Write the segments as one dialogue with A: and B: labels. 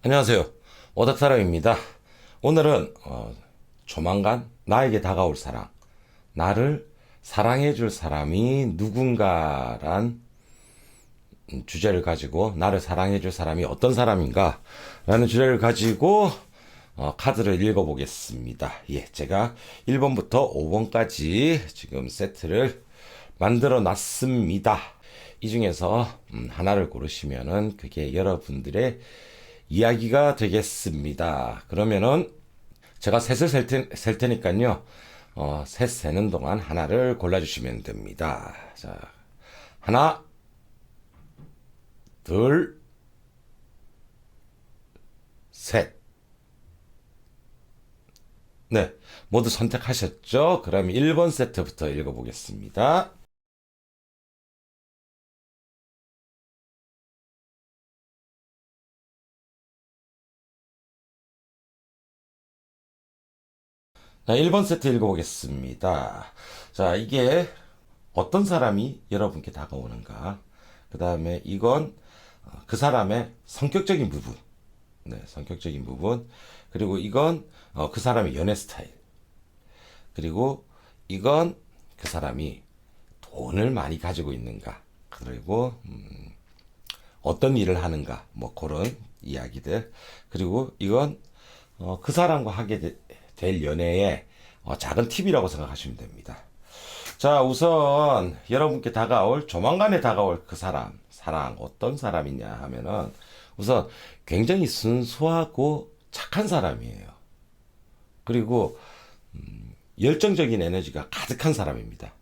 A: 안녕하세요. 오닥타람입니다. 오늘은 조만간 나에게 다가올 사랑, 나를 사랑해줄 사람이 누군가란 주제를 가지고 나를 사랑해줄 사람이 어떤 사람인가 라는 주제를 가지고 카드를 읽어보겠습니다. 예, 제가 1번부터 5번까지 지금 세트를 만들어 놨습니다. 이 중에서 하나를 고르시면은 그게 여러분들의 이야기가 되겠습니다. 그러면은 제가 셋을 셀 테니까요. 셋 세는 동안 하나를 골라주시면 됩니다. 자, 하나, 둘, 셋. 네, 모두 선택하셨죠? 그럼 1번 세트부터 읽어보겠습니다. 자, 1번 세트 읽어보겠습니다. 자, 이게 어떤 사람이 여러분께 다가오는가. 그 다음에 이건 그 사람의 성격적인 부분. 네, 성격적인 부분. 그리고 이건 그 사람의 연애 스타일. 그리고 이건 그 사람이 돈을 많이 가지고 있는가. 그리고 어떤 일을 하는가. 뭐 그런 이야기들. 그리고 이건 그 사람과 하게 될 연애의 작은 팁이라고 생각하시면 됩니다. 자, 우선 여러분께 다가올 조만간에 다가올 그 사람, 사랑 어떤 사람이냐 하면은 우선 굉장히 순수하고 착한 사람이에요. 그리고 열정적인 에너지가 가득한 사람입니다.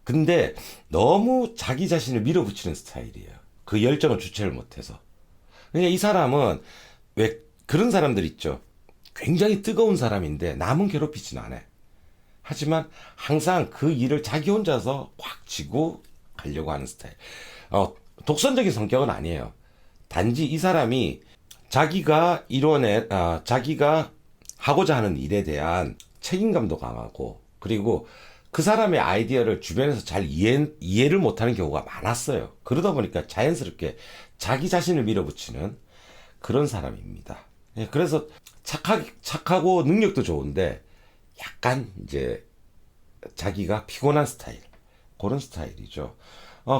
A: 근데 너무 자기 자신을 밀어붙이는 스타일이에요. 그 열정을 주체를 못해서. 그러니까 이 사람은 왜 그런 사람들 있죠. 굉장히 뜨거운 사람인데 남은 괴롭히진 않아. 하지만 항상 그 일을 자기 혼자서 꽉 쥐고 가려고 하는 스타일. 독선적인 성격은 아니에요. 단지 이 사람이 자기가 하고자 하는 일에 대한 책임감도 강하고, 그리고 그 사람의 아이디어를 주변에서 잘 이해를 못하는 경우가 많았어요. 그러다 보니까 자연스럽게 자기 자신을 밀어붙이는 그런 사람입니다. 예, 그래서 착하고 능력도 좋은데 약간 이제 자기가 피곤한 스타일. 그런 스타일이죠.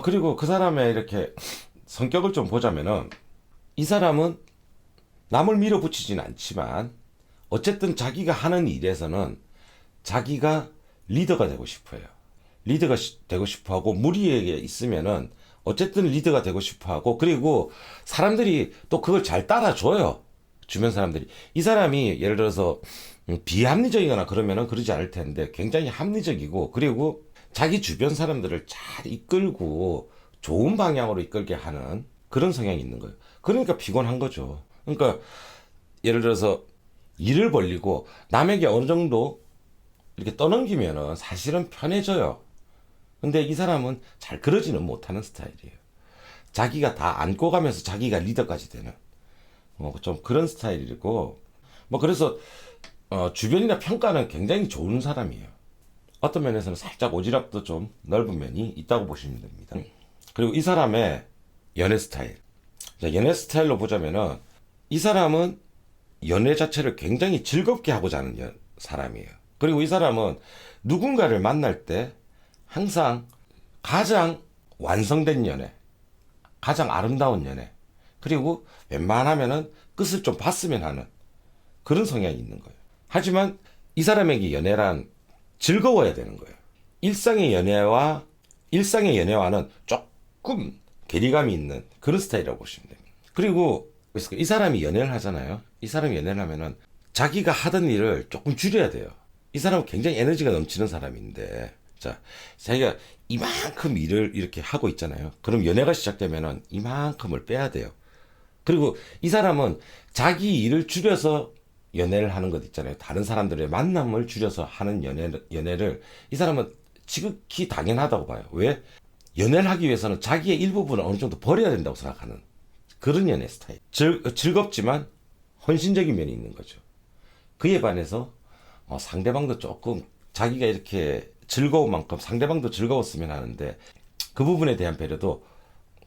A: 그리고 그 사람의 이렇게 성격을 좀 보자면은 이 사람은 남을 밀어붙이진 않지만 어쨌든 자기가 하는 일에서는 자기가 리더가 되고 싶어요. 리더가 되고 싶어 하고 무리에게 있으면은 어쨌든 리더가 되고 싶어 하고, 그리고 사람들이 또 그걸 잘 따라줘요. 주변 사람들이. 이 사람이 예를 들어서 비합리적이거나 그러면은 그러지 않을 텐데 굉장히 합리적이고, 그리고 자기 주변 사람들을 잘 이끌고 좋은 방향으로 이끌게 하는 그런 성향이 있는 거예요. 그러니까 피곤한 거죠. 그러니까 예를 들어서 일을 벌리고 남에게 어느 정도 이렇게 떠넘기면은 사실은 편해져요. 근데 이 사람은 잘 그러지는 못하는 스타일이에요. 자기가 다 안고 가면서 자기가 리더까지 되는 좀 그런 스타일이고, 뭐 그래서 주변이나 평가는 굉장히 좋은 사람이에요. 어떤 면에서는 살짝 오지랖도 좀 넓은 면이 있다고 보시면 됩니다. 그리고 이 사람의 연애 스타일. 자, 연애 스타일로 보자면은 이 사람은 연애 자체를 굉장히 즐겁게 하고자 하는 사람이에요. 그리고 이 사람은 누군가를 만날 때 항상 가장 완성된 연애, 가장 아름다운 연애, 그리고 웬만하면은 끝을 좀 봤으면 하는 그런 성향이 있는 거예요. 하지만 이 사람에게 연애란 즐거워야 되는 거예요. 일상의 연애와는 조금 괴리감이 있는 그런 스타일이라고 보시면 됩니다. 그리고 이 사람이 연애를 하잖아요. 이 사람이 연애를 하면은 자기가 하던 일을 조금 줄여야 돼요. 이 사람은 굉장히 에너지가 넘치는 사람인데, 자, 자기가 이만큼 일을 이렇게 하고 있잖아요. 그럼 연애가 시작되면은 이만큼을 빼야 돼요. 그리고 이 사람은 자기 일을 줄여서 연애를 하는 것 있잖아요. 다른 사람들의 만남을 줄여서 하는 연애를 이 사람은 지극히 당연하다고 봐요. 왜? 연애를 하기 위해서는 자기의 일부분을 어느 정도 버려야 된다고 생각하는 그런 연애 스타일. 즐겁지만 헌신적인 면이 있는 거죠. 그에 반해서 상대방도 조금 자기가 이렇게 즐거운 만큼 상대방도 즐거웠으면 하는데 그 부분에 대한 배려도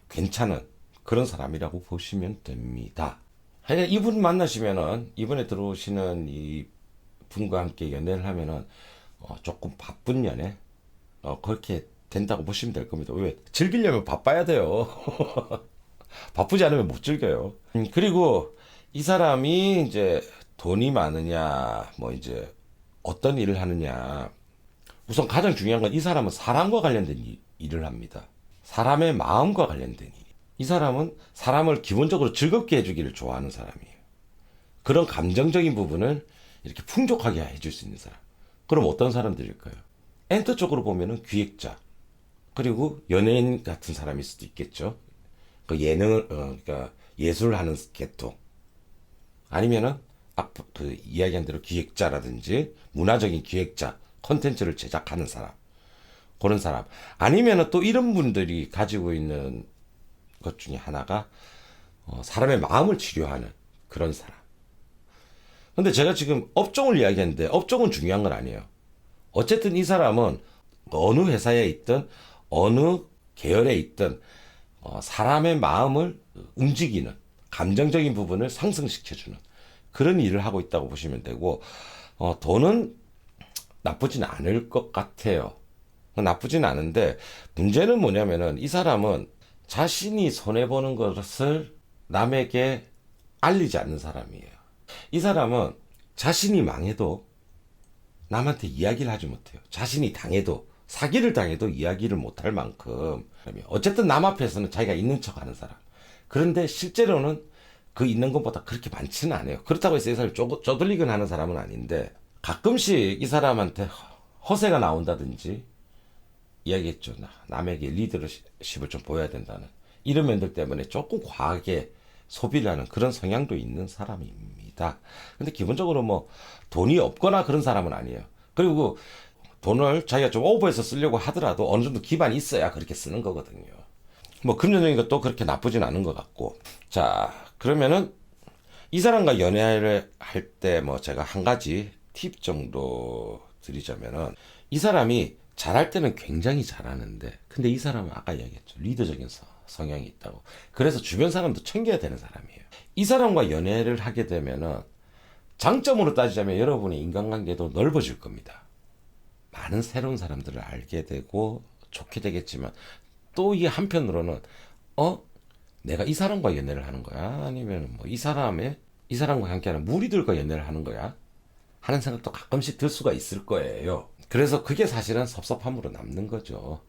A: 괜찮은 그런 사람이라고 보시면 됩니다. 하여간 이분 만나시면은, 이번에 들어오시는 이 분과 함께 연애를 하면은, 조금 바쁜 연애, 그렇게 된다고 보시면 될 겁니다. 왜? 즐기려면 바빠야 돼요. 바쁘지 않으면 못 즐겨요. 그리고 이 사람이 이제 돈이 많으냐, 뭐 이제 어떤 일을 하느냐. 우선 가장 중요한 건 이 사람은 사람과 관련된 일을 합니다. 사람의 마음과 관련된 일. 이 사람은 사람을 기본적으로 즐겁게 해주기를 좋아하는 사람이에요. 그런 감정적인 부분을 이렇게 풍족하게 해줄 수 있는 사람. 그럼 어떤 사람들일까요? 엔터 쪽으로 보면은 기획자, 그리고 연예인 같은 사람일 수도 있겠죠. 그 예능을, 그러니까 예술을 하는 계통. 아니면은, 그 이야기한 대로 기획자라든지, 문화적인 기획자, 컨텐츠를 제작하는 사람. 그런 사람. 아니면은 또 이런 분들이 가지고 있는 것 중에 하나가, 사람의 마음을 치료하는 그런 사람. 근데 제가 지금 업종을 이야기했는데, 업종은 중요한 건 아니에요. 어쨌든 이 사람은 어느 회사에 있든, 어느 계열에 있든, 사람의 마음을 움직이는, 감정적인 부분을 상승시켜주는 그런 일을 하고 있다고 보시면 되고, 돈은 나쁘진 않을 것 같아요. 나쁘진 않은데, 문제는 뭐냐면은 이 사람은 자신이 손해보는 것을 남에게 알리지 않는 사람이에요. 이 사람은 자신이 망해도 남한테 이야기를 하지 못해요. 자신이 당해도, 사기를 당해도 이야기를 못할 만큼, 어쨌든 남 앞에서는 자기가 있는 척 하는 사람. 그런데 실제로는 그 있는 것보다 그렇게 많지는 않아요. 그렇다고 해서 이 사람이 쪼들리건 하는 사람은 아닌데, 가끔씩 이 사람한테 허세가 나온다든지, 이야기했죠. 남에게 리더십을 좀 보여야 된다는. 이런 면들 때문에 조금 과하게 소비를 하는 그런 성향도 있는 사람입니다. 근데 기본적으로 뭐 돈이 없거나 그런 사람은 아니에요. 그리고 돈을 자기가 좀 오버해서 쓰려고 하더라도 어느 정도 기반이 있어야 그렇게 쓰는 거거든요. 뭐 금전적인 것도 그렇게 나쁘진 않은 것 같고. 자, 그러면은 이 사람과 연애를 할 때 뭐 제가 한 가지 팁 정도 드리자면은, 이 사람이 잘할 때는 굉장히 잘하는데, 근데 이 사람은 아까 이야기했죠. 리더적인 성향이 있다고. 그래서 주변 사람도 챙겨야 되는 사람이에요. 이 사람과 연애를 하게 되면은 장점으로 따지자면 여러분의 인간관계도 넓어질 겁니다. 많은 새로운 사람들을 알게 되고 좋게 되겠지만, 또 이 한편으로는 내가 이 사람과 연애를 하는 거야? 아니면 뭐 이 사람과 함께하는 무리들과 연애를 하는 거야? 하는 생각도 가끔씩 들 수가 있을 거예요. 그래서 그게 사실은 섭섭함으로 남는 거죠.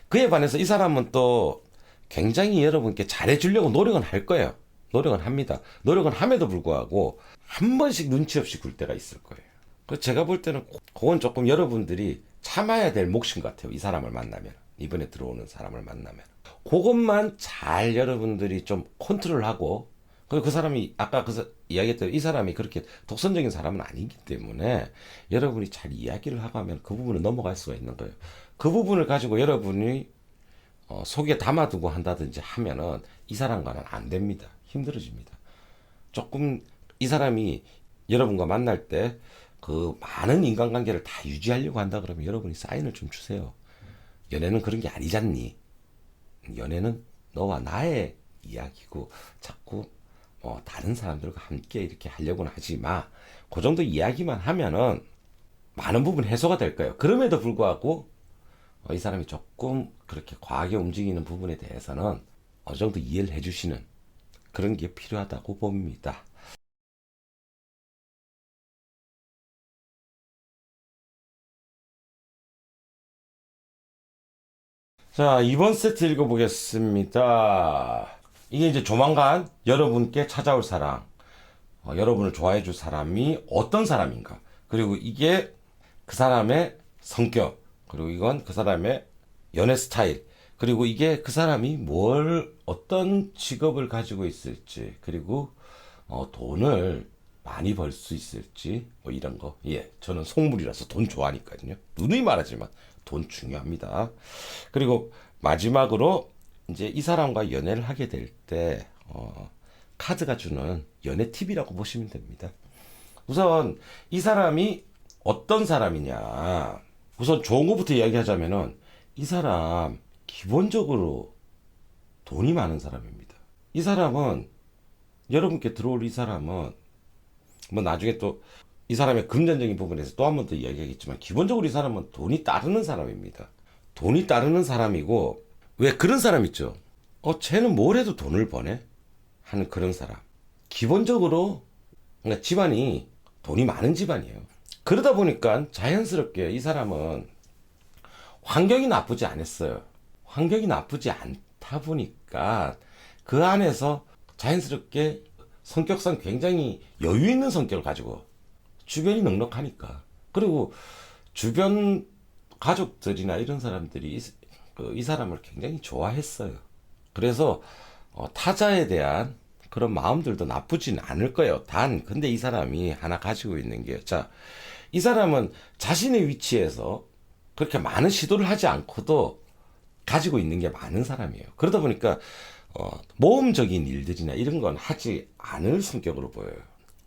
A: 그에 반해서 이 사람은 또 굉장히 여러분께 잘해주려고 노력은 할 거예요. 노력은 합니다. 노력은 함에도 불구하고 한 번씩 눈치 없이 굴 때가 있을 거예요. 그 제가 볼 때는 그건 조금 여러분들이 참아야 될 몫인 것 같아요. 이 사람을 만나면. 이번에 들어오는 사람을 만나면. 그것만 잘 여러분들이 좀 컨트롤하고, 그리고 그 사람이 아까 이야기했던 이 사람이 그렇게 독선적인 사람은 아니기 때문에 여러분이 잘 이야기를 하고 하면 그 부분을 넘어갈 수가 있는 거예요. 그 부분을 가지고 여러분이 속에 담아두고 한다든지 하면은 이 사람과는 안 됩니다. 힘들어집니다. 조금 이 사람이 여러분과 만날 때 그 많은 인간관계를 다 유지하려고 한다 그러면 여러분이 사인을 좀 주세요. 연애는 그런 게 아니잖니. 연애는 너와 나의 이야기고, 자꾸 다른 사람들과 함께 이렇게 하려고는 하지 마. 그 정도 이야기만 하면은 많은 부분 해소가 될 거예요. 그럼에도 불구하고 이 사람이 조금 그렇게 과하게 움직이는 부분에 대해서는 어느 정도 이해를 해주시는 그런 게 필요하다고 봅니다. 자, 이번 세트 읽어보겠습니다. 이게 이제 조만간 여러분께 찾아올 사람, 여러분을 좋아해 줄 사람이 어떤 사람인가. 그리고 이게 그 사람의 성격, 그리고 이건 그 사람의 연애 스타일, 그리고 이게 그 사람이 어떤 직업을 가지고 있을지, 그리고 돈을 많이 벌 수 있을지, 뭐 이런 거. 예, 저는 속물이라서 돈 좋아하니까요. 누누이 말하지만 돈 중요합니다. 그리고 마지막으로 이제 이 사람과 연애를 하게 될 때, 카드가 주는 연애 팁이라고 보시면 됩니다. 우선 이 사람이 어떤 사람이냐. 우선 좋은 것부터 이야기하자면은 이 사람 기본적으로 돈이 많은 사람입니다. 이 사람은 여러분께 들어올 이 사람은 뭐 나중에 또 이 사람의 금전적인 부분에서 또 한 번 더 이야기하겠지만 기본적으로 이 사람은 돈이 따르는 사람입니다. 돈이 따르는 사람이고 왜 그런 사람 있죠? 쟤는 뭘 해도 돈을 버네? 하는 그런 사람. 기본적으로 그러니까 집안이 돈이 많은 집안이에요. 그러다 보니까 자연스럽게 이 사람은 환경이 나쁘지 않았어요. 환경이 나쁘지 않다 보니까 그 안에서 자연스럽게 성격상 굉장히 여유 있는 성격을 가지고 주변이 넉넉하니까 그리고 주변 가족들이나 이런 사람들이 이 사람을 굉장히 좋아했어요. 그래서 타자에 대한 그런 마음들도 나쁘진 않을 거예요. 근데 이 사람이 하나 가지고 있는 게, 자, 이 사람은 자신의 위치에서 그렇게 많은 시도를 하지 않고도 가지고 있는 게 많은 사람이에요. 그러다 보니까 모험적인 일들이나 이런 건 하지 않을 성격으로 보여요.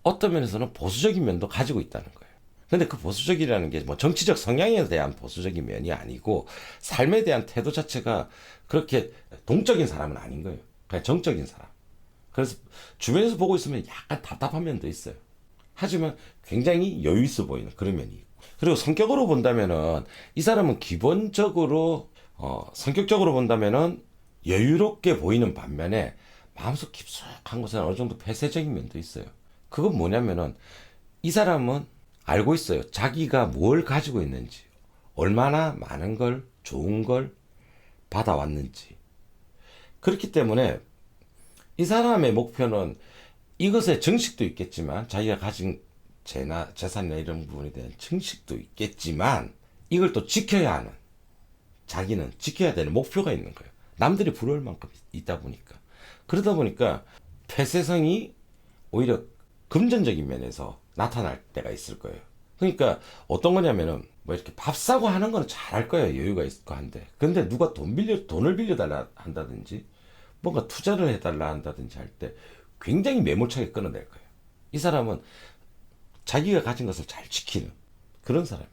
A: 어떤 면에서는 보수적인 면도 가지고 있다는 거예요. 근데 그 보수적이라는 게 뭐 정치적 성향에 대한 보수적인 면이 아니고 삶에 대한 태도 자체가 그렇게 동적인 사람은 아닌 거예요. 그냥 정적인 사람. 그래서 주변에서 보고 있으면 약간 답답한 면도 있어요. 하지만 굉장히 여유 있어 보이는 그런 면이 있고. 그리고 성격으로 본다면은 이 사람은 기본적으로 성격적으로 본다면은 여유롭게 보이는 반면에 마음속 깊숙한 곳에 어느 정도 폐쇄적인 면도 있어요. 그건 뭐냐면은 이 사람은 알고 있어요. 자기가 뭘 가지고 있는지, 얼마나 많은 걸, 좋은 걸 받아왔는지. 그렇기 때문에 이 사람의 목표는 이것의 정식도 있겠지만, 자기가 가진 재산이나 이런 부분에 대한 정식도 있겠지만, 이걸 또 지켜야 하는, 자기는 지켜야 되는 목표가 있는 거예요. 남들이 부러울 만큼 있다 보니까. 그러다 보니까 폐쇄성이 오히려 금전적인 면에서 나타날 때가 있을 거예요. 그러니까 어떤 거냐면은 뭐 이렇게 밥 사고 하는 거는 잘할 거예요. 여유가 있고 한데. 근데 누가 돈을 빌려달라 한다든지 뭔가 투자를 해달라 한다든지 할 때 굉장히 매몰차게 끊어낼 거예요. 이 사람은 자기가 가진 것을 잘 지키는 그런 사람이에요.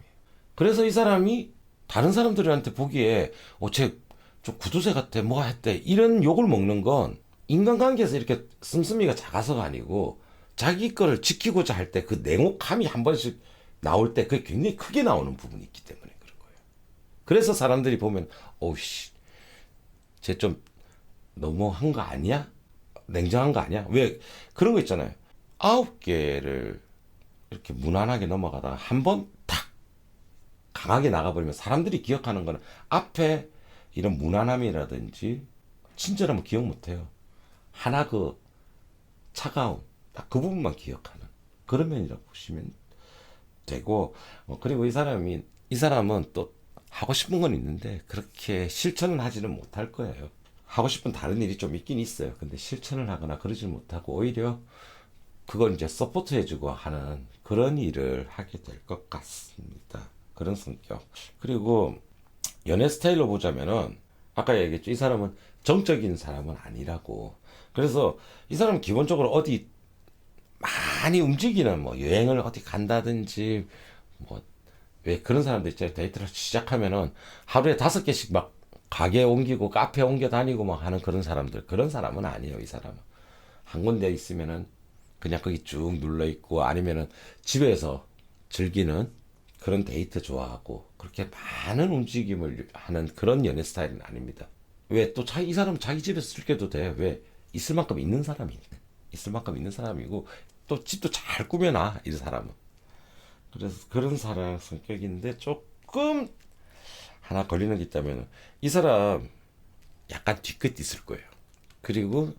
A: 그래서 이 사람이 다른 사람들한테 보기에 쟤좀 구두쇠 같아 뭐가 했대 이런 욕을 먹는 건 인간관계에서 이렇게 씀씀이가 작아서가 아니고 자기 거를 지키고자 할 때 그 냉혹함이 한 번씩 나올 때 그게 굉장히 크게 나오는 부분이 있기 때문에 그런 거예요. 그래서 사람들이 보면 오우씨 쟤 좀 너무한 거 아니야? 냉정한 거 아니야? 왜 그런 거 있잖아요. 9개를 이렇게 무난하게 넘어가다가 한 번 탁 강하게 나가버리면 사람들이 기억하는 거는 앞에 이런 무난함이라든지 친절함을 기억 못해요. 하나 그 차가움 딱 그 부분만 기억하는 그런 면이라고 보시면 되고 그리고 이 사람은 또 하고 싶은 건 있는데 그렇게 실천을 하지는 못할 거예요. 하고 싶은 다른 일이 좀 있긴 있어요. 근데 실천을 하거나 그러지 못하고 오히려 그걸 이제 서포트 해주고 하는 그런 일을 하게 될 것 같습니다. 그런 성격. 그리고 연애 스타일로 보자면은 아까 얘기했죠. 이 사람은 정적인 사람은 아니라고. 그래서 이 사람은 기본적으로 어디 많이 움직이는 뭐 여행을 어디 간다든지 뭐 왜 그런 사람들 있잖아요. 데이트를 시작하면은 하루에 5개씩 막 가게 옮기고 카페 옮겨 다니고 막 하는 그런 사람들. 그런 사람은 아니에요. 이 사람은 한 군데 있으면은 그냥 거기 쭉 눌러 있고 아니면은 집에서 즐기는 그런 데이트 좋아하고 그렇게 많은 움직임을 하는 그런 연애 스타일은 아닙니다. 왜 또 이 사람은 자기 집에서 즐겨도 돼. 왜 있을 만큼 있는 사람이 있을 만큼 있는 사람이고 또 집도 잘 꾸며놔 이 사람은. 그래서 그런 사람 성격인데 조금 하나 걸리는 게 있다면 이 사람 약간 뒤끝 있을 거예요. 그리고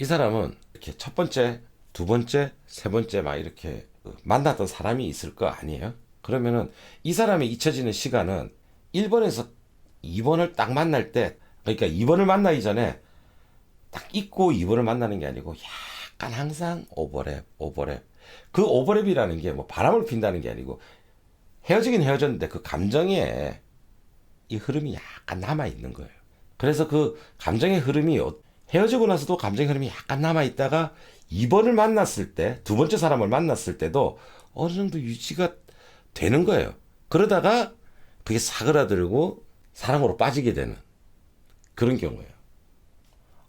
A: 이 사람은 이렇게 첫 번째, 두 번째, 세 번째 막 이렇게 만났던 사람이 있을 거 아니에요? 그러면은 이 사람이 잊혀지는 시간은 1번에서 2번을 딱 만날 때, 그러니까 2번을 만나기 전에 딱 잊고 2번을 만나는 게 아니고 약간 항상 오버랩. 그 오버랩이라는 게 뭐 바람을 핀다는 게 아니고 헤어지긴 헤어졌는데 그 감정에 이 흐름이 약간 남아 있는 거예요. 그래서 그 감정의 흐름이 헤어지고 나서도 감정의 흐름이 약간 남아 있다가 2번을 만났을 때, 두 번째 사람을 만났을 때도 어느 정도 유지가 되는 거예요. 그러다가 그게 사그라들고 사랑으로 빠지게 되는 그런 경우예요.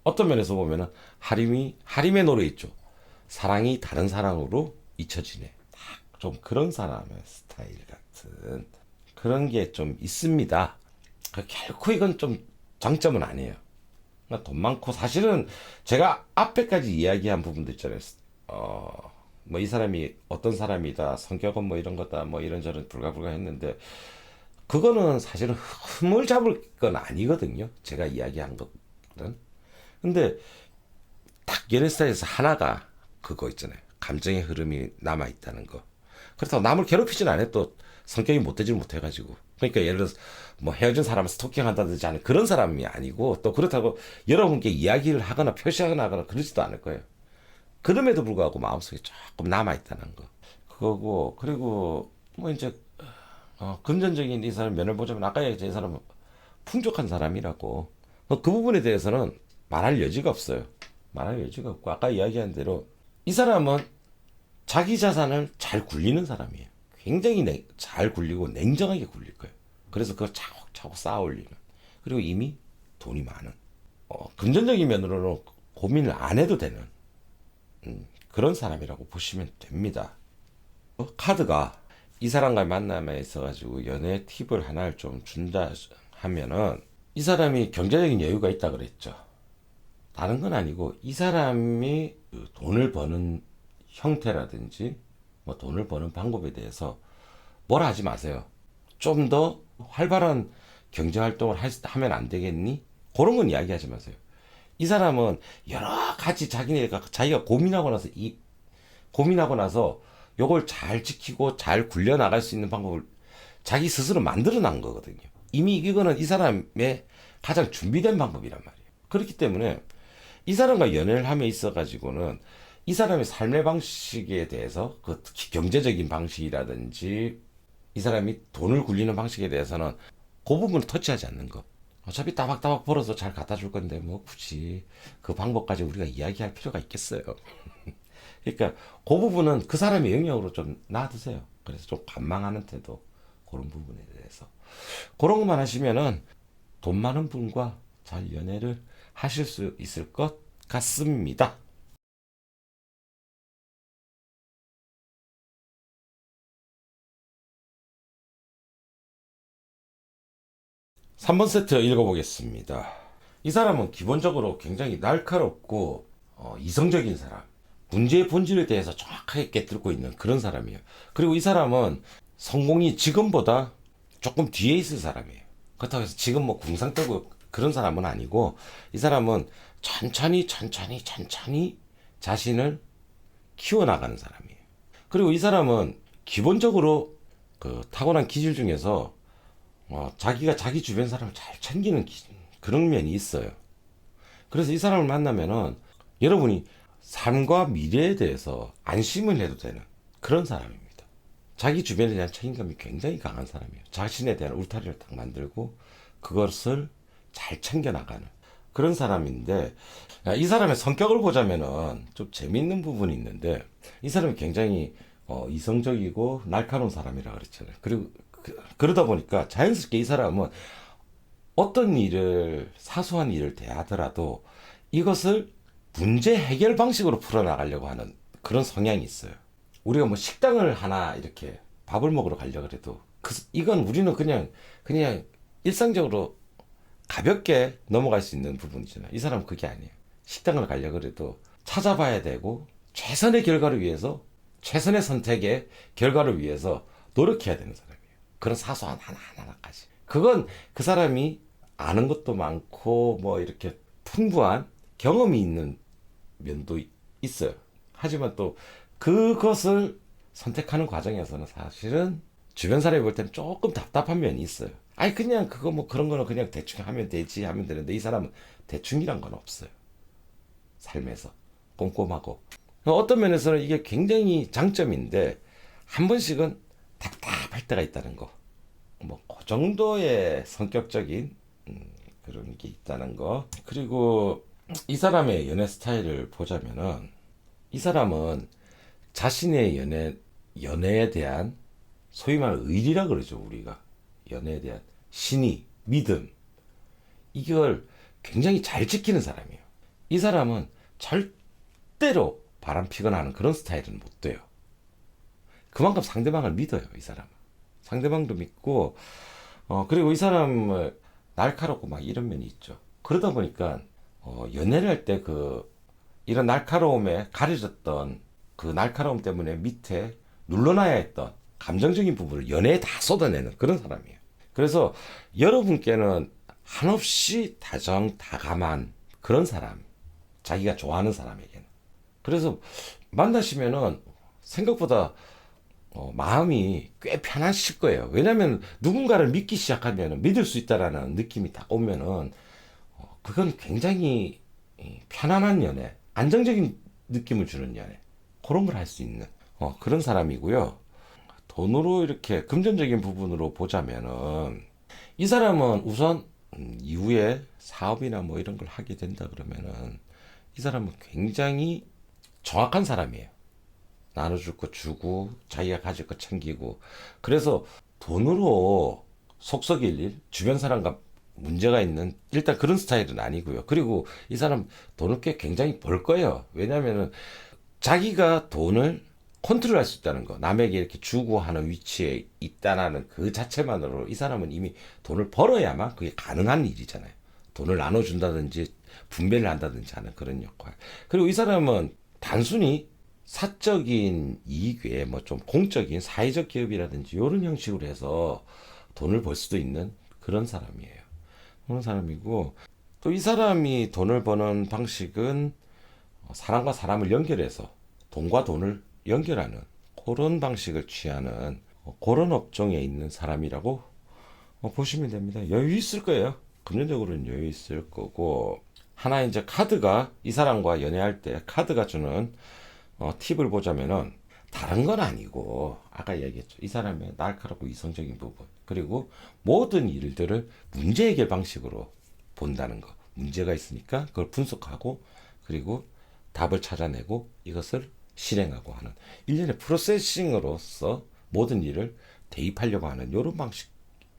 A: 어떤 면에서 보면은 하림의 노래 있죠. 사랑이 다른 사랑으로 잊혀지네. 딱 좀 그런 사람의 스타일 같은 그런 게 좀 있습니다. 결코 이건 좀 장점은 아니에요. 그러니까 돈 많고 사실은 제가 앞에까지 이야기한 부분도 있잖아요. 뭐 이 사람이 어떤 사람이다, 성격은 뭐 이런 거다, 뭐 이런저런 불가불가 했는데 그거는 사실은 흠을 잡을 건 아니거든요. 제가 이야기한 것은. 근데 딱 연애 스타일에서 하나가 그거 있잖아요. 감정의 흐름이 남아 있다는 거. 그렇다고 남을 괴롭히진 않아요. 또 성격이 못되지 못해가지고. 그러니까 예를 들어서 뭐 헤어진 사람을 스토킹한다든지 하는 그런 사람이 아니고 또 그렇다고 여러분께 이야기를 하거나 표시하거나 그러지도 않을 거예요. 그럼에도 불구하고 마음속에 조금 남아 있다는 거. 그거고 그리고 뭐 이제 금전적인 이 사람 면을 보자면 아까 얘기했던 이 사람은 풍족한 사람이라고 그 부분에 대해서는 말할 여지가 없어요. 말할 여지가 없고 아까 이야기한 대로 이 사람은 자기 자산을 잘 굴리는 사람이에요. 굉장히 잘 굴리고 냉정하게 굴릴 거예요. 그래서 그걸 차곡차곡 쌓아 올리는. 그리고 이미 돈이 많은. 금전적인 면으로는 고민을 안 해도 되는 그런 사람이라고 보시면 됩니다. 카드가 이 사람과의 만남에 있어가지고 연애 팁을 하나를 좀 준다 하면은 이 사람이 경제적인 여유가 있다 그랬죠. 다른 건 아니고 이 사람이 그 돈을 버는 형태라든지 뭐 돈을 버는 방법에 대해서 뭐라 하지 마세요. 좀 더 활발한 경제 활동을 하면 안 되겠니? 그런 건 이야기하지 마세요. 이 사람은 여러 가지 자기가 고민하고 나서 요걸 잘 지키고 잘 굴려 나갈 수 있는 방법을 자기 스스로 만들어 난 거거든요. 이미 이거는 이 사람의 가장 준비된 방법이란 말이에요. 그렇기 때문에 이 사람과 연애를 함에 있어 가지고는 이 사람의 삶의 방식에 대해서 그 특히 경제적인 방식이라든지 이 사람이 돈을 굴리는 방식에 대해서는 그 부분을 터치하지 않는 거. 어차피 따박따박 벌어서 잘 갖다 줄 건데 뭐 굳이 그 방법까지 우리가 이야기할 필요가 있겠어요. 그러니까 그 부분은 그 사람의 영역으로 좀 놔두세요. 그래서 좀 관망하는 태도 그런 부분에 대해서 그런 것만 하시면은 돈 많은 분과 잘 연애를 하실 수 있을 것 같습니다. 3번 세트 읽어보겠습니다. 이 사람은 기본적으로 굉장히 날카롭고 이성적인 사람. 문제의 본질에 대해서 정확하게 깨뚫고 있는 그런 사람이에요. 그리고 이 사람은 성공이 지금보다 조금 뒤에 있을 사람이에요. 그렇다고 해서 지금 뭐 궁상 떨고 그런 사람은 아니고 이 사람은 천천히 자신을 키워나가는 사람이에요. 그리고 이 사람은 기본적으로 그 타고난 기질 중에서 자기가 자기 주변 사람을 잘 챙기는 그런 면이 있어요. 그래서 이 사람을 만나면은 여러분이 삶과 미래에 대해서 안심을 해도 되는 그런 사람입니다. 자기 주변에 대한 책임감이 굉장히 강한 사람이에요. 자신에 대한 울타리를 딱 만들고 그것을 잘 챙겨나가는 그런 사람인데 이 사람의 성격을 보자면은 좀 재밌는 부분이 있는데 이 사람이 굉장히 이성적이고 날카로운 사람이라 그랬잖아요. 그리고 그러다 보니까 자연스럽게 이 사람은 어떤 일을 사소한 일을 대하더라도 이것을 문제 해결 방식으로 풀어나가려고 하는 그런 성향이 있어요. 우리가 뭐 식당을 하나 이렇게 밥을 먹으러 가려고 해도 이건 우리는 그냥 일상적으로 가볍게 넘어갈 수 있는 부분이잖아요. 이 사람은 그게 아니에요. 식당을 가려고 해도 찾아봐야 되고 최선의 결과를 위해서 최선의 선택의 결과를 위해서 노력해야 되는 사람이에요. 그런 사소한 하나하나까지. 그건 그 사람이 아는 것도 많고 뭐 이렇게 풍부한 경험이 있는 면도 있어요. 하지만 또 그것을 선택하는 과정에서는 사실은 주변 사람이 볼 때는 조금 답답한 면이 있어요. 아니 그냥 그거 뭐 그런 거는 그냥 대충 하면 되지 하면 되는데 이 사람은 대충이란 건 없어요. 삶에서 꼼꼼하고 어떤 면에서는 이게 굉장히 장점인데 한 번씩은 답답할 때가 있다는 거. 뭐 그 정도의 성격적인 그런 게 있다는 거. 그리고 이 사람의 연애 스타일을 보자면은 이 사람은 자신의 연애에 대한 소위 말하는 의리라 그러죠, 우리가. 연애에 대한 신의, 믿음. 이걸 굉장히 잘 지키는 사람이에요. 이 사람은 절대로 바람 피거나 하는 그런 스타일은 못 돼요. 그만큼 상대방을 믿어요, 이 사람은. 상대방도 믿고, 그리고 이 사람을 날카롭고 막 이런 면이 있죠. 그러다 보니까, 연애를 할 때 이런 날카로움에 가려졌던 그 날카로움 때문에 밑에 눌러놔야 했던 감정적인 부분을 연애에 다 쏟아내는 그런 사람이에요. 그래서 여러분께는 한없이 다정다감한 그런 사람, 자기가 좋아하는 사람에게는. 그래서 만나시면은 생각보다 마음이 꽤 편하실 거예요. 왜냐하면 누군가를 믿기 시작하면 믿을 수 있다라는 느낌이 딱 오면은 그건 굉장히 편안한 연애, 안정적인 느낌을 주는 연애, 그런 걸 할 수 있는 그런 사람이고요. 돈으로 이렇게 금전적인 부분으로 보자면은 이 사람은 우선 이후에 사업이나 뭐 이런 걸 하게 된다 그러면은 이 사람은 굉장히 정확한 사람이에요. 나눠줄 거 주고 자기가 가질 거 챙기고. 그래서 돈으로 속썩일 일, 주변 사람과 문제가 있는 일단 그런 스타일은 아니고요. 그리고 이 사람 돈을 꽤 굉장히 벌 거예요. 왜냐면은 자기가 돈을 컨트롤할 수 있다는 거, 남에게 이렇게 주고 하는 위치에 있다는 그 자체만으로 이 사람은 이미 돈을 벌어야만 그게 가능한 일이잖아요. 돈을 나눠준다든지 분배를 한다든지 하는 그런 역할. 그리고 이 사람은 단순히 사적인 이익 외에 뭐 좀 공적인 사회적 기업이라든지 이런 형식으로 해서 돈을 벌 수도 있는 그런 사람이에요. 그런 사람이고, 또 이 사람이 돈을 버는 방식은 사람과 사람을 연결해서 돈과 돈을 연결하는 그런 방식을 취하는 그런 업종에 있는 사람이라고 보시면 됩니다. 여유 있을 거예요. 금전적으로는 여유 있을 거고, 하나 이제 카드가 이 사람과 연애할 때 카드가 주는 팁을 보자면은 다른 건 아니고 아까 얘기했죠. 이 사람의 날카롭고 이성적인 부분, 그리고 모든 일들을 문제 해결 방식으로 본다는 거. 문제가 있으니까 그걸 분석하고 그리고 답을 찾아내고 이것을 실행하고 하는 일련의 프로세싱으로서 모든 일을 대입하려고 하는 이런 방식이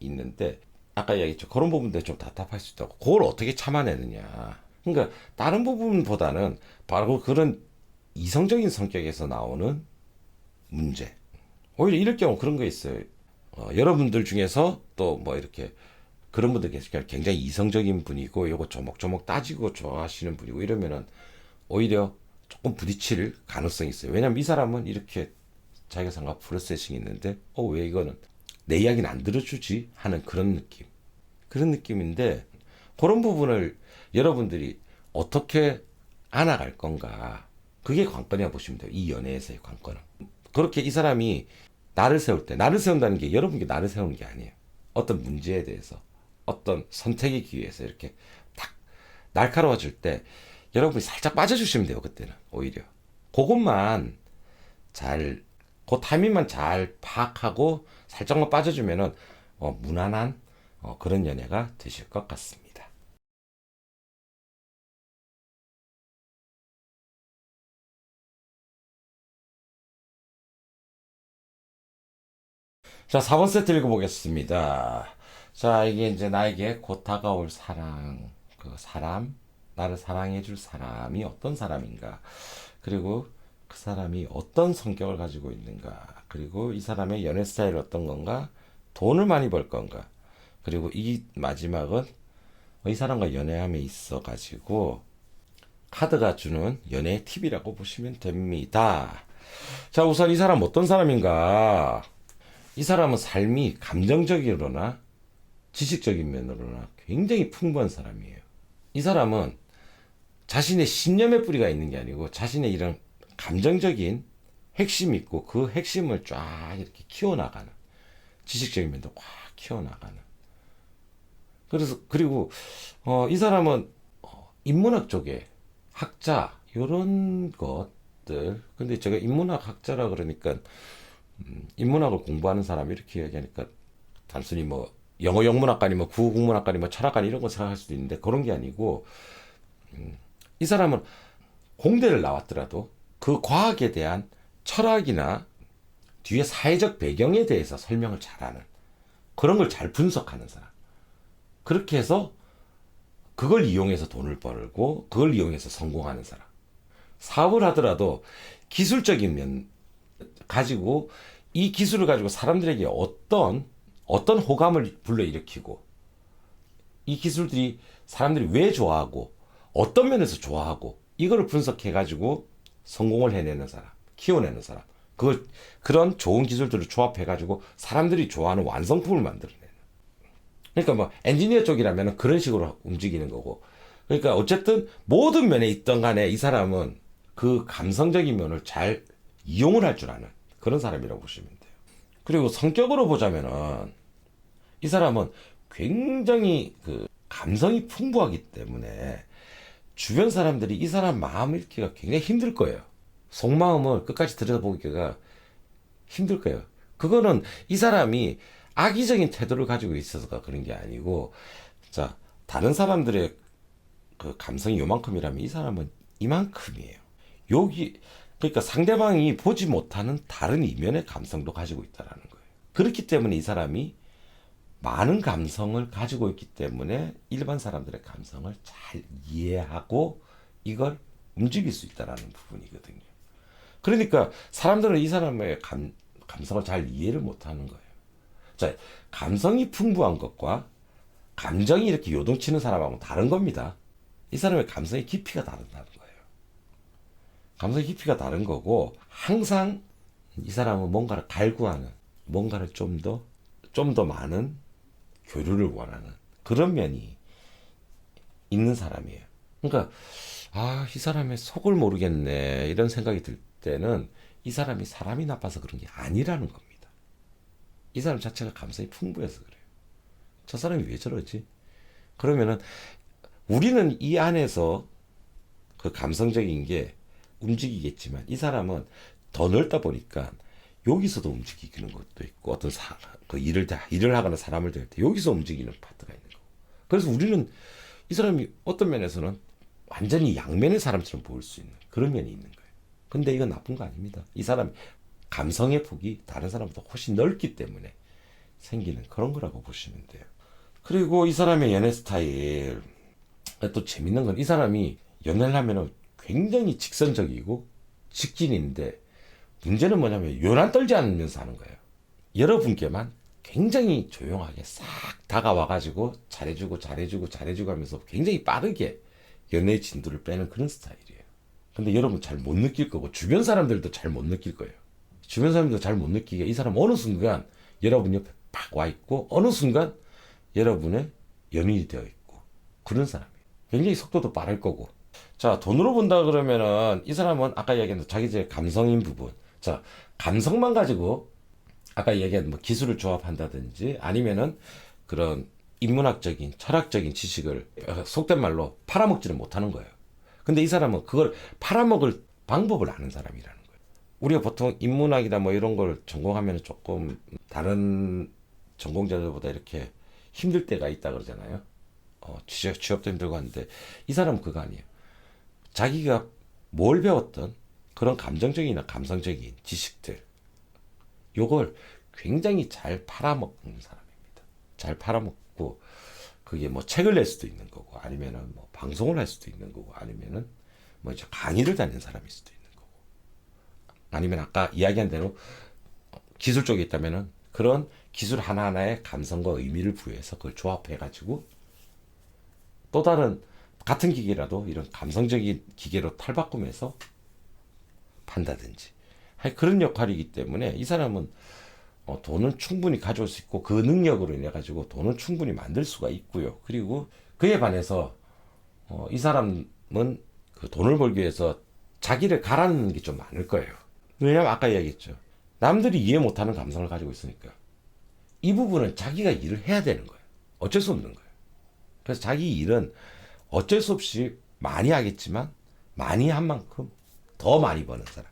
A: 있는데, 아까 얘기했죠. 그런 부분들 좀 답답할 수 있다고. 그걸 어떻게 참아내느냐. 그러니까 다른 부분보다는 바로 그런 이성적인 성격에서 나오는 문제. 오히려 이럴 경우 그런 거 있어요. 여러분들 중에서 또 뭐 이렇게 그런 분들 계시니까 굉장히 이성적인 분이고 요거 조목조목 따지고 좋아하시는 분이고 이러면은 오히려 조금 부딪힐 가능성이 있어요. 왜냐면 이 사람은 이렇게 자기가 생각 프로세싱이 있는데 왜 이거는 내 이야기는 안 들어주지 하는 그런 느낌. 그런 느낌인데 그런 부분을 여러분들이 어떻게 안아갈 건가. 그게 관건이라고 보시면 돼요. 이 연애에서의 관건은. 그렇게 이 사람이 나를 세울 때, 나를 세운다는 게 여러분께 나를 세우는 게 아니에요. 어떤 문제에 대해서, 어떤 선택의 기회에서 이렇게 딱 날카로워질 때 여러분이 살짝 빠져주시면 돼요. 그때는 오히려. 그것만 잘, 그 타이밍만 잘 파악하고 살짝만 빠져주면은 무난한 그런 연애가 되실 것 같습니다. 자, 4번 세트 읽어보겠습니다. 자, 이게 이제 나에게 곧 다가올 사랑, 그 사람, 나를 사랑해줄 사람이 어떤 사람인가, 그리고 그 사람이 어떤 성격을 가지고 있는가, 그리고 이 사람의 연애 스타일이 어떤 건가, 돈을 많이 벌 건가, 그리고 이 마지막은 이 사람과 연애함에 있어 가지고 카드가 주는 연애 팁이라고 보시면 됩니다. 자, 우선 이 사람 어떤 사람인가? 이 사람은 삶이 감정적으로나 지식적인 면으로나 굉장히 풍부한 사람이에요. 이 사람은 자신의 신념의 뿌리가 있는 게 아니고 자신의 이런 감정적인 핵심이 있고 그 핵심을 쫙 이렇게 키워나가는, 지식적인 면도 꽉 키워나가는. 그래서 그리고 이 사람은 인문학 쪽에 학자 요런 것들. 근데 제가 인문학 학자라 그러니까 인문학을 공부하는 사람 이렇게 얘기하니까 단순히 뭐 영어 영문학과니 뭐 국어 국문학과니 뭐 철학과니 이런 거 생각할 수도 있는데 그런 게 아니고, 이 사람은 공대를 나왔더라도 그 과학에 대한 철학이나 뒤에 사회적 배경에 대해서 설명을 잘하는, 그런 걸 잘 분석하는 사람. 그렇게 해서 그걸 이용해서 돈을 벌고 그걸 이용해서 성공하는 사람. 사업을 하더라도 기술적인 면 가지고 이 기술을 가지고 사람들에게 어떤 호감을 불러일으키고 이 기술들이 사람들이 왜 좋아하고 어떤 면에서 좋아하고 이거를 분석해 가지고 성공을 해내는 사람, 키워내는 사람, 그런 좋은 기술들을 조합해 가지고 사람들이 좋아하는 완성품을 만들어내는. 그러니까 뭐 엔지니어 쪽이라면 그런 식으로 움직이는 거고. 그러니까 어쨌든 모든 면에 있던 간에 이 사람은 그 감성적인 면을 잘 이용을 할 줄 아는 그런 사람이라고 보시면 돼요. 그리고 성격으로 보자면은 이 사람은 굉장히 그 감성이 풍부하기 때문에 주변 사람들이 이 사람 마음 읽기가 굉장히 힘들 거예요. 속마음을 끝까지 들여다보기가 힘들 거예요. 그거는 이 사람이 악의적인 태도를 가지고 있어서가 그런 게 아니고, 자, 다른 사람들의 그 감성이 요만큼이라면 이 사람은 이만큼이에요. 그러니까 상대방이 보지 못하는 다른 이면의 감성도 가지고 있다라는 거예요. 그렇기 때문에 이 사람이 많은 감성을 가지고 있기 때문에 일반 사람들의 감성을 잘 이해하고 이걸 움직일 수 있다라는 부분이거든요. 그러니까 사람들은 이 사람의 감성을 잘 이해를 못하는 거예요. 자, 감성이 풍부한 것과 감정이 이렇게 요동치는 사람하고는 다른 겁니다. 이 사람의 감성의 깊이가 다르다는 거예요. 감성의 깊이가 다른 거고, 항상 이 사람은 뭔가를 갈구하는, 뭔가를 좀 더 많은 교류를 원하는 그런 면이 있는 사람이에요. 그러니까, 이 사람의 속을 모르겠네, 이런 생각이 들 때는 이 사람이 나빠서 그런 게 아니라는 겁니다. 이 사람 자체가 감성이 풍부해서 그래요. 저 사람이 왜 저러지? 그러면은 우리는 이 안에서 그 감성적인 게 움직이겠지만 이 사람은 더 넓다 보니까 여기서도 움직이는 것도 있고 어떤 그 일을 하거나 사람을 대할 때 여기서 움직이는 파트가 있는 거고. 그래서 우리는 이 사람이 어떤 면에서는 완전히 양면의 사람처럼 보일 수 있는 그런 면이 있는 거예요. 근데 이건 나쁜 거 아닙니다. 이 사람 감성의 폭이 다른 사람보다 훨씬 넓기 때문에 생기는 그런 거라고 보시면 돼요. 그리고 이 사람의 연애 스타일, 또 재밌는 건 이 사람이 연애를 하면 굉장히 직선적이고 직진인데 문제는 뭐냐면 요란 떨지 않으면서 하는 거예요. 여러분께만 굉장히 조용하게 싹 다가와가지고 잘해주고 하면서 굉장히 빠르게 연애의 진도를 빼는 그런 스타일이에요. 근데 여러분 잘 못 느낄 거고 주변 사람들도 잘 못 느낄 거예요. 주변 사람들도 잘 못 느끼게 이 사람 어느 순간 여러분 옆에 팍 와 있고 어느 순간 여러분의 연인이 되어 있고 그런 사람이에요. 굉장히 속도도 빠를 거고. 자, 돈으로 본다 그러면은 이 사람은 아까 얘기한 자기 제 감성인 부분. 자, 감성만 가지고 아까 얘기한 뭐 기술을 조합한다든지 아니면은 그런 인문학적인 철학적인 지식을 속된 말로 팔아먹지는 못하는 거예요. 근데 이 사람은 그걸 팔아먹을 방법을 아는 사람이라는 거예요. 우리가 보통 인문학이나 뭐 이런 걸 전공하면 조금 다른 전공자들보다 이렇게 힘들 때가 있다 그러잖아요. 취업도 힘들고 하는데 이 사람은 그거 아니에요. 자기가 뭘 배웠던 그런 감정적이나 감성적인 지식들 요걸 굉장히 잘 팔아먹는 사람입니다. 잘 팔아먹고 그게 뭐 책을 낼 수도 있는 거고 아니면은 뭐 방송을 할 수도 있는 거고 아니면은 뭐 이제 강의를 다니는 사람일 수도 있는 거고 아니면 아까 이야기한 대로 기술 쪽에 있다면은 그런 기술 하나하나의 감성과 의미를 부여해서 그걸 조합해가지고 또 다른 같은 기계라도 이런 감성적인 기계로 탈바꿈해서 판다든지 그런 역할이기 때문에 이 사람은 돈은 충분히 가져올 수 있고 그 능력으로 인해 가지고 돈은 충분히 만들 수가 있고요. 그리고 그에 반해서 이 사람은 그 돈을 벌기 위해서 자기를 갈아넣는 게 좀 많을 거예요. 왜냐면 아까 이야기했죠. 남들이 이해 못하는 감성을 가지고 있으니까 이 부분은 자기가 일을 해야 되는 거예요. 어쩔 수 없는 거예요. 그래서 자기 일은 어쩔 수 없이 많이 하겠지만 많이 한 만큼 더 많이 버는 사람.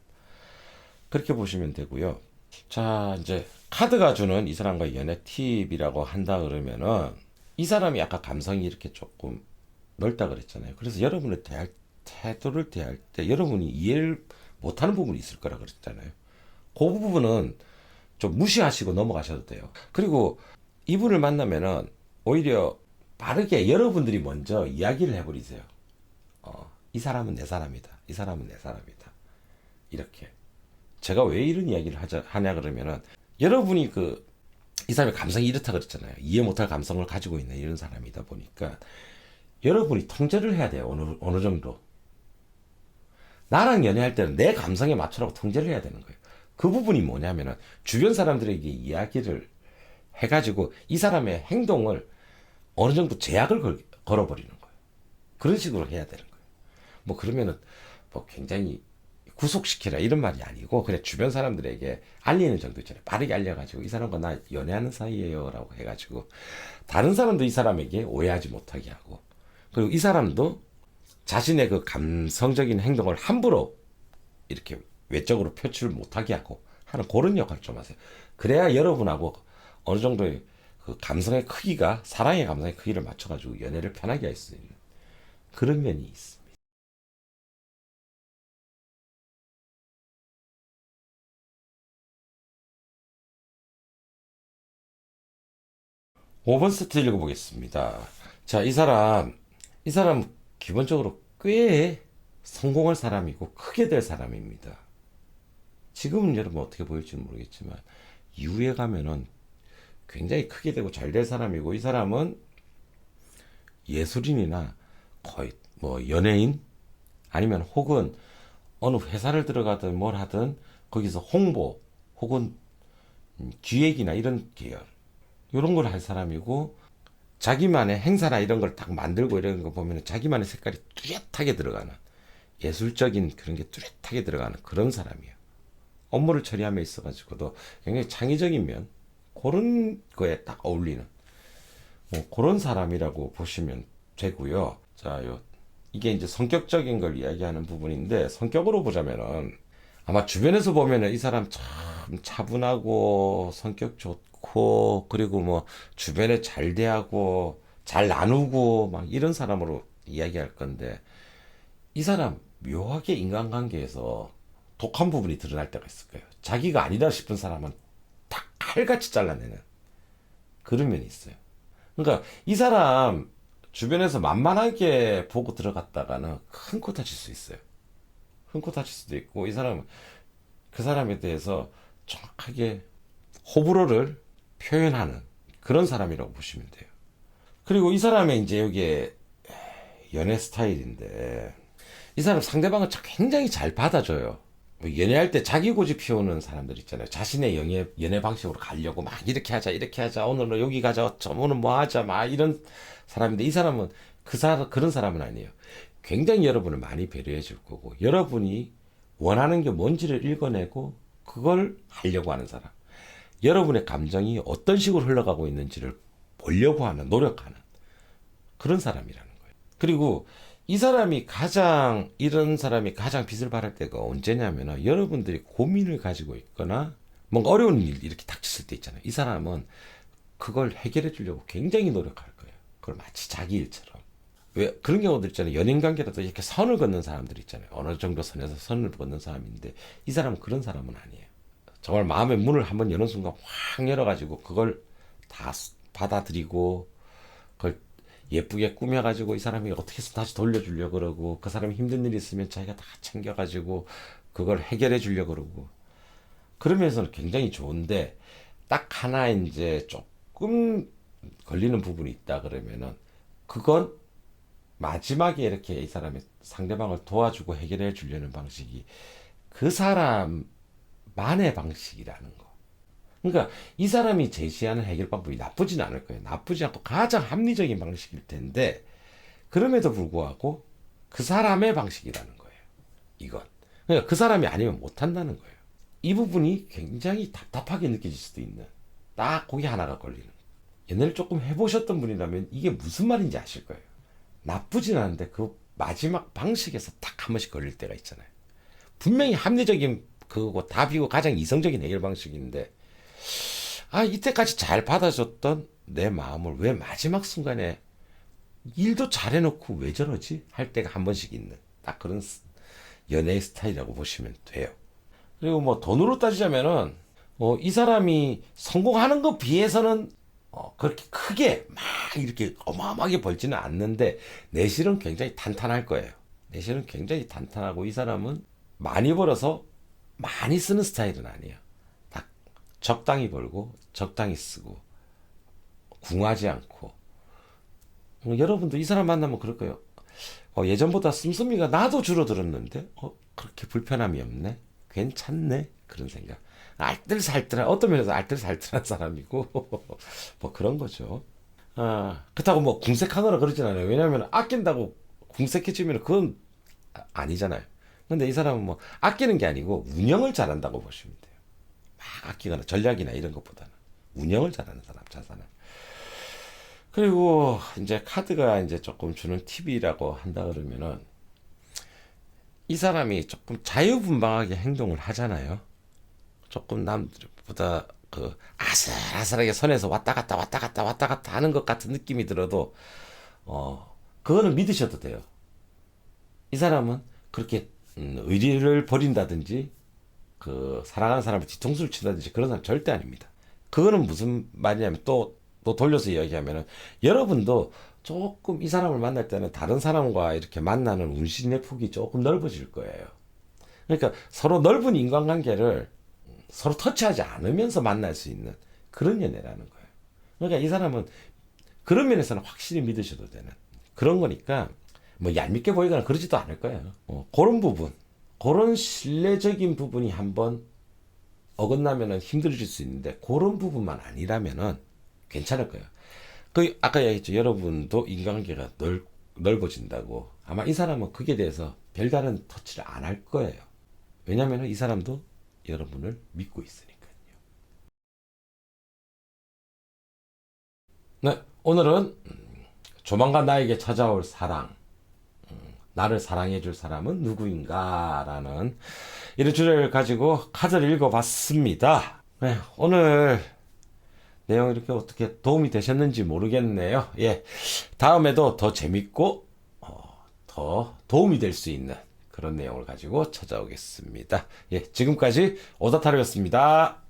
A: 그렇게 보시면 되고요. 자, 이제 카드가 주는 이 사람과의 연애 팁이라고 한다 그러면은 이 사람이 아까 감성이 이렇게 조금 넓다 그랬잖아요. 그래서 여러분의 태도를 대할 때 여러분이 이해를 못하는 부분이 있을 거라 그랬잖아요. 그 부분은 좀 무시하시고 넘어가셔도 돼요. 그리고 이분을 만나면은 오히려 빠르게 여러분들이 먼저 이야기를 해버리세요. 이 사람은 내 사람이다. 이 사람은 내 사람이다. 이렇게. 제가 왜 이런 이야기를 하냐 그러면은 여러분이 이 사람의 감성이 이렇다 그랬잖아요. 이해 못할 감성을 가지고 있는 이런 사람이다 보니까 여러분이 통제를 해야 돼요. 어느 정도. 나랑 연애할 때는 내 감성에 맞추라고 통제를 해야 되는 거예요. 그 부분이 뭐냐면은 주변 사람들에게 이야기를 해가지고 이 사람의 행동을 어느 정도 제약을 걸어버리는 거예요. 그런 식으로 해야 되는 거예요. 뭐 그러면은 뭐 굉장히 구속시키라 이런 말이 아니고 그냥 주변 사람들에게 알리는 정도 있잖아요. 빠르게 알려가지고 이 사람과 나 연애하는 사이예요 라고 해가지고 다른 사람도 이 사람에게 오해하지 못하게 하고 그리고 이 사람도 자신의 그 감성적인 행동을 함부로 이렇게 외적으로 표출 못하게 하고 하는 그런 역할을 좀 하세요. 그래야 여러분하고 어느 정도의 그 감성의 크기가 사랑의 감성의 크기를 맞춰가지고 연애를 편하게 할 수 있는 그런 면이 있습니다. 5번 세트 읽어보겠습니다. 자, 이 사람 기본적으로 꽤 성공할 사람이고 크게 될 사람입니다. 지금은 여러분 어떻게 보일지는 모르겠지만 이후에 가면은 굉장히 크게 되고 잘 될 사람이고 이 사람은 예술인이나 거의 뭐 연예인 아니면 혹은 어느 회사를 들어가든 뭘 하든 거기서 홍보 혹은 기획이나 이런 계열 이런 걸 할 사람이고 자기만의 행사나 이런 걸 딱 만들고 이런 거 보면 자기만의 색깔이 뚜렷하게 들어가는 예술적인 그런 게 뚜렷하게 들어가는 그런 사람이에요. 업무를 처리함에 있어가지고도 굉장히 창의적인 면 그런 거에 딱 어울리는 뭐 그런 사람이라고 보시면 되고요. 자, 이게 이제 성격적인 걸 이야기하는 부분인데 성격으로 보자면은 아마 주변에서 보면은 이 사람 참 차분하고 성격 좋고 그리고 뭐 주변에 잘 대하고 잘 나누고 막 이런 사람으로 이야기할 건데 이 사람 묘하게 인간관계에서 독한 부분이 드러날 때가 있을 거예요. 자기가 아니다 싶은 사람은 다 칼같이 잘라내는 그런 면이 있어요. 그러니까 이 사람 주변에서 만만하게 보고 들어갔다가는 큰 코 다칠 수 있어요. 큰 코 다칠 수도 있고 이 사람은 그 사람에 대해서 정확하게 호불호를 표현하는 그런 사람이라고 보시면 돼요. 그리고 이 사람의 이제 여기에 연애 스타일인데 이 사람 상대방을 굉장히 잘 받아줘요. 뭐 연애할 때 자기 고집 피우는 사람들 있잖아요. 자신의 연애 방식으로 가려고 막 이렇게 하자, 이렇게 하자, 오늘은 여기 가자, 오늘 뭐 하자, 막 이런 사람인데 이 사람은 그런 사람은 아니에요. 굉장히 여러분을 많이 배려해 줄 거고, 여러분이 원하는 게 뭔지를 읽어내고, 그걸 하려고 하는 사람. 여러분의 감정이 어떤 식으로 흘러가고 있는지를 보려고 하는, 노력하는 그런 사람이라는 거예요. 그리고 이런 사람이 가장 빛을 발할 때가 언제냐면 여러분들이 고민을 가지고 있거나 뭔가 어려운 일 이렇게 닥쳤을 때 있잖아요. 이 사람은 그걸 해결해 주려고 굉장히 노력할 거예요. 그걸 마치 자기 일처럼. 왜 그런 경우들 있잖아요. 연인 관계라도 이렇게 선을 걷는 사람들 있잖아요. 어느 정도 선에서 선을 걷는 사람인데 이 사람은 그런 사람은 아니에요. 정말 마음의 문을 한번 여는 순간 확 열어가지고 그걸 다 받아들이고 그걸 예쁘게 꾸며가지고 이 사람이 어떻게 해서 다시 돌려주려고 그러고 그 사람이 힘든 일이 있으면 자기가 다 챙겨가지고 그걸 해결해 주려고 그러고 그러면서는 굉장히 좋은데 딱 하나 이제 조금 걸리는 부분이 있다 그러면은 그건 마지막에 이렇게 이 사람의 상대방을 도와주고 해결해 주려는 방식이 그 사람만의 방식이라는 거. 그러니까 이 사람이 제시하는 해결 방법이 나쁘진 않을 거예요. 나쁘지 않고 가장 합리적인 방식일 텐데 그럼에도 불구하고 그 사람의 방식이라는 거예요. 이건. 그러니까 그 사람이 아니면 못한다는 거예요. 이 부분이 굉장히 답답하게 느껴질 수도 있는 딱 거기 하나가 걸리는. 연애를 조금 해보셨던 분이라면 이게 무슨 말인지 아실 거예요. 나쁘진 않은데 그 마지막 방식에서 딱 한 번씩 걸릴 때가 있잖아요. 분명히 합리적인 그거고 답이고 가장 이성적인 해결 방식인데 이때까지 잘 받아줬던 내 마음을 왜 마지막 순간에 일도 잘해놓고 왜 저러지? 할 때가 한 번씩 있는 딱 그런 연애의 스타일이라고 보시면 돼요. 그리고 뭐 돈으로 따지자면은 이 사람이 성공하는 것 비해서는 그렇게 크게 막 이렇게 어마어마하게 벌지는 않는데 내실은 굉장히 탄탄할 거예요. 내실은 굉장히 탄탄하고 이 사람은 많이 벌어서 많이 쓰는 스타일은 아니에요. 딱 적당히 벌고 적당히 쓰고 궁하지 않고. 여러분도 이 사람 만나면 그럴 거예요. 예전보다 씀씀이가 나도 줄어들었는데 그렇게 불편함이 없네. 괜찮네. 그런 생각. 알뜰살뜰한 어떤 면에서 알뜰살뜰한 사람이고 뭐 그런 거죠. 그렇다고 뭐 궁색하거나 그러진 않아요. 왜냐하면 아낀다고 궁색해지면 그건 아니잖아요. 근데 이 사람은 뭐 아끼는 게 아니고 운영을 잘한다고 보시면 돼요. 막 아끼거나 전략이나 이런 것보다는 운영을 잘하는 사람, 자산을. 그리고 이제 카드가 이제 조금 주는 팁이라고 한다 그러면은 이 사람이 조금 자유분방하게 행동을 하잖아요. 조금 남들보다 그 아슬아슬하게 선에서 왔다 갔다 왔다 갔다 왔다 갔다 하는 것 같은 느낌이 들어도 그거는 믿으셔도 돼요. 이 사람은 그렇게 의리를 버린다든지 그 사랑하는 사람을 뒤통수를 친다든지 그런 사람 절대 아닙니다. 그거는 무슨 말이냐면 또 돌려서 이야기하면은 여러분도 조금 이 사람을 만날 때는 다른 사람과 이렇게 만나는 운신의 폭이 조금 넓어질 거예요. 그러니까 서로 넓은 인간관계를 서로 터치하지 않으면서 만날 수 있는 그런 연애라는 거예요. 그러니까 이 사람은 그런 면에서는 확실히 믿으셔도 되는 그런 거니까 뭐 얄밉게 보이거나 그러지도 않을 거예요. 그런 부분, 그런 신뢰적인 부분이 한번 어긋나면은 힘들어질 수 있는데 그런 부분만 아니라면은 괜찮을 거예요. 그 아까 얘기했죠. 여러분도 인간관계가 넓어진다고. 아마 이 사람은 그게 대해서 별다른 터치를 안 할 거예요. 왜냐하면 이 사람도 여러분을 믿고 있으니까요. 네, 오늘은 조만간 나에게 찾아올 사랑, 나를 사랑해줄 사람은 누구인가라는 이런 주제를 가지고 카드를 읽어봤습니다. 네, 오늘 내용 이렇게 어떻게 도움이 되셨는지 모르겠네요. 예, 다음에도 더 재밌고 더 도움이 될 수 있는 그런 내용을 가지고 찾아오겠습니다. 예, 지금까지 오다타로였습니다.